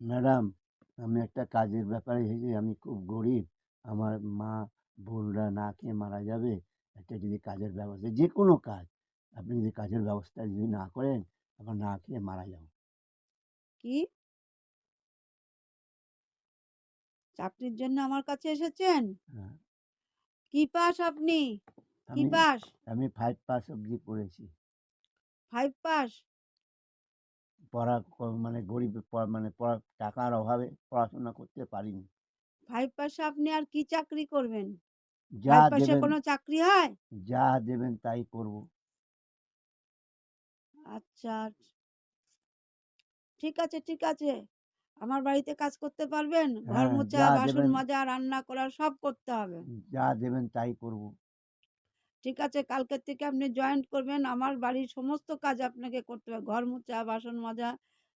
Madam, আমি একটা কাজের ব্যাপারে এসেছি। আমি খুব গরিব। আমার মা বোনরা না খেয়ে মারা যাবে। একটা যদি কাজের ব্যবস্থা, যে কোনো কাজ, আপনি যদি কাজের ব্যবস্থা যদি না করেন, আমার না খেয়ে মারা যাবো। কি চাকরির জন্য আমার কাছে এসেছেন? হ্যাঁ, কি পাস আপনি? কি আমি পাস? আমি 5 পাস অবধি পড়েছি। 5 পাস? মানে গরিব, মানে টাকার অভাবে পড়াশোনা করতে পারিনি। 5 পাসে আপনি আর কি চাকরি করবেন? যা 5 পাসে দেবেন, কোনো চাকরি হয়? যা দেবেন তাই করব। আচ্ছা, ঠিক আছে, ঠিক আছে। আমার বাড়িতে কাজ করতে পারবেন? ঘর হ্যাঁ, মোছা, যা বাসন দেবেন, মাজা, রান্না করা সব করতে হবে। যা দেবেন তাই করব। ঠিক আছে, কালকের থেকে আপনি জয়েন করবেন। আমার বাড়ির সমস্ত কাজ আপনাকে করতে হবে। ঘর মোছা, বাসন মাজা,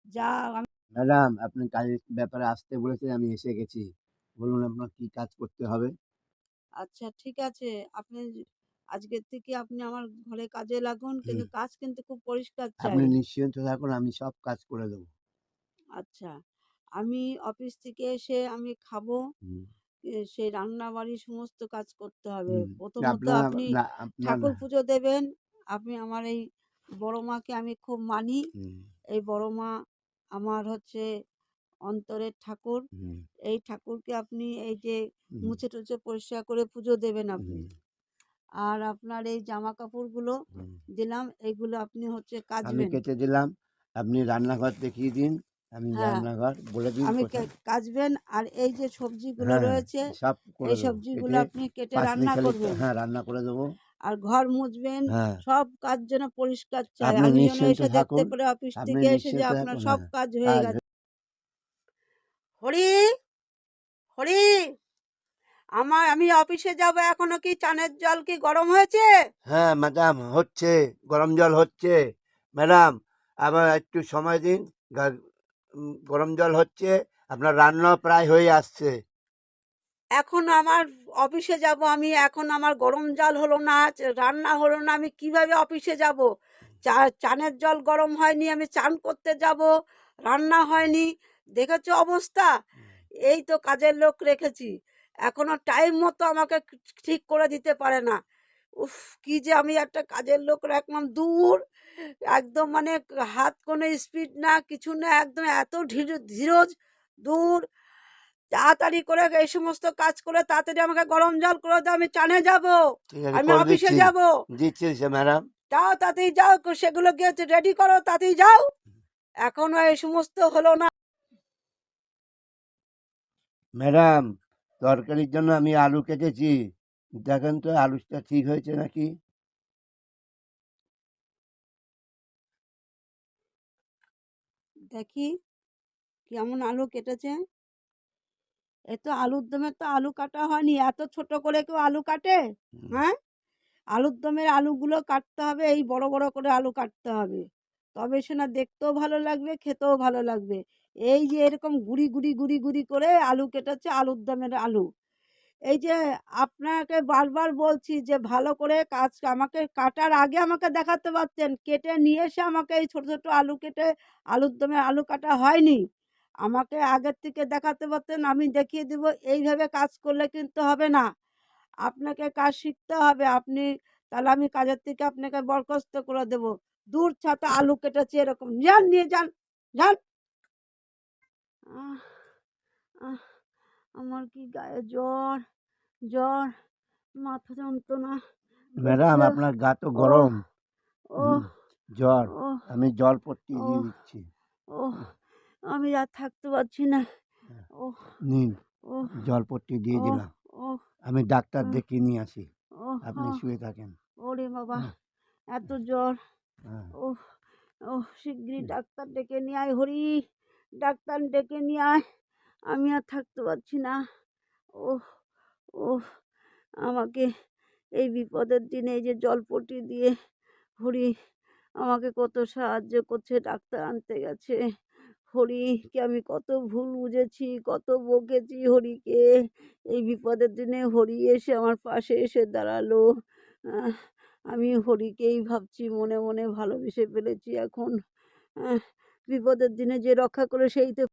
যা আমি। ম্যাডাম, আপনি কাজের ব্যাপারে আসতে বলেছেন, আমি এসে গেছি। বলুন আপনার কি কাজ করতে হবে? আচ্ছা, ঠিক আছে। আপনি আজকের থেকে আপনি আমার ঘরে কাজে লাগুন। হুম, কিন্তু কাজ কিন্তু খুব পরিষ্কার আপনি চাই। নিশ্চিন্ত থাকুন, আমি সব কাজ করে দেবো। আচ্ছা, আমি অফিস থেকে এসে আমি খাবো। হুম, সেই রান্নাবাড়ি সমস্ত কাজ করতে হবে। হুম। প্রথমত আপনার আপনি না, আপনার ঠাকুর পুজো দেবেন। আপনি আমার এই বড় মাকে আমি খুব মানি। হুম, এই বড় মা আমার হচ্ছে অন্তরের ঠাকুর। হুম, এই ঠাকুরকে আপনি এই যে হুম, মুছে টুছে পরিষ্কার করে পুজো দেবেন আপনি। হুম, আর আপনার এই জামা কাপড়গুলো হুম। দিলাম, এইগুলো আপনি হচ্ছে আমি কাচবেন। কেটে দিলাম। আপনি রান্নাঘর দেখিয়ে দিন। আমি হ্যাঁ, রান্নাঘর বলে দিন আমি কোথায়। কাচবেন। আর এই যে সবজিগুলো হ্যাঁ, রয়েছে, সব করে এই দেবো। সবজিগুলো কেটে আপনি কেটে রান্না পাঁচমিশালি, করবেন। হ্যাঁ, রান্না করে দেবো। আর ঘর মুছবেন। হ্যাঁ, সব কাজ যেন পরিষ্কার চাই। আপনি আমি যেন নিশ্চিন্ত এসে দেখতে থাকুন। পারি অফিস আপনি থেকে এসে যে নিশ্চিন্ত আপনার থাকুন, সব হ্যাঁ, কাজ হয়ে কাজ গেছে। হরি, হরি, আমি অফিসে যাব, এখনো কি চানের জল কি গরম হয়েছে? হ্যাঁ ম্যাডাম, হচ্ছে, গরম জল হচ্ছে। ম্যাডাম, আবার একটু সময় দিন। গরম জল হচ্ছে। আপনার রান্না প্রায় হয়ে আসছে। এখন আমার অফিসে যাব, আমি এখন আমার গরম জল হলো না, রান্না হলো না, আমি কিভাবে অফিসে যাব? চানের জল গরম হয়নি, আমি চান করতে যাব, রান্না হয়নি। দেখেছো অবস্থা? এই তো কাজের লোক রেখেছি, এখনো টাইম মতো আমাকে ঠিক করে দিতে পারে না। উফ, কি যে আমি একটা কাজের লোক রাখলাম, দূর একদম, মানে হাত কোনো স্পিড না, কিছু না, একদম এত ধীরজ, দূর। তাড়াতাড়ি করে এই সমস্ত কাজ করে তাড়াতাড়ি আমাকে গরম জল করে দাও, আমি চানে যাব, ঠিক আছে, আমি করে অফিসে দিচ্ছি। যাব। দিচ্ছি সে ম্যাডাম। যাও, তাড়াতাড়ি যাও, সেগুলো গিয়ে রেডি করো, তাড়াতাড়ি যাও। এখনো এই সমস্ত হলো না। ম্যাডাম, তরকারির জন্য আমি আলু কেটেছি। দেখেন তো আলুটা ঠিক হয়েছে নাকি। দেখি কেমন আলু কেটেছে। এ তো আলুর দমে তো আলু কাটা হয়নি, এত ছোট করে কেউ আলু কাটে? হুম, হ্যাঁ, আলুর দমের আলুগুলো কাটতে হবে, এই বড় বড় করে আলু কাটতে হবে। তবে সে না দেখতেও ভালো লাগবে, খেতেও ভালো লাগবে। এই যে এরকম গুড়ি গুড়ি গুড়ি গুড়ি করে আলু কেটেছে, আলুর দমের আলু। এই যে আপনাকে বারবার বলছি যে ভালো করে কাজ, আমাকে কাটার আগে আমাকে দেখাতে পারতেন, কেটে নিয়ে এসে আমাকে এই ছোট ছোট আলু কেটে আলুর দমে আলু কাটা হয়নি, আমাকে আগের থেকে দেখাতে পারতেন, আমি দেখিয়ে দিব। এইভাবে কাজ করলে কিন্তু হবে না, আপনাকে কাজ শিখতে হবে। আপনি তাহলে আমি কাজের থেকে আপনাকে বরখাস্ত করে দেব। দূর ছাতা, আলু কেটেছে এরকম, যান নিয়ে যান, যান। আহ, আহ, আমার কি গায়ে জ্বর, জ্বর, মাথা যন্ত্রণা ম্যাডাম, করছে। আপনার গা তো ও, গরম। ও, হুম, জ্বর। ও, আমি জল পট্টি ও, দিয়ে দিচ্ছি। ও, আমি আর থাকতে পারছি না। হ্যাঁ, ও, নিন, ও, জল পট্টি দিয়ে ও, দিলাম। ও, আমি ডাক্তার ও, দেখিয়ে নিয়ে আসি। ও, আপনি ও, শুয়ে থাকেন। ওরে বাবা, হ্যাঁ, এত জ্বর। হ্যাঁ, ও, ও, শিগগিরই ডাক্তার ডেকে নিয়ে আয়, হরি, ডাক্তার ডেকে নিয়ে আয়, আমি আর থাকতে পারছি না। ও, ও, আমাকে এই বিপদের দিনে এই যে জলপটি দিয়ে হরি আমাকে কত সাহায্য করছে, ডাক্তার আনতে গেছে। হরিকে আমি কত ভুল বুঝেছি, কত বকেছি হরিকে। এই বিপদের দিনে হরি এসে আমার পাশে এসে দাঁড়ালো। আহ, আমি হরিকেই ভাবছি, মনে মনে ভালোবেসে ফেলেছি এখন। বিপদের দিনে যে রক্ষা করে সেই তো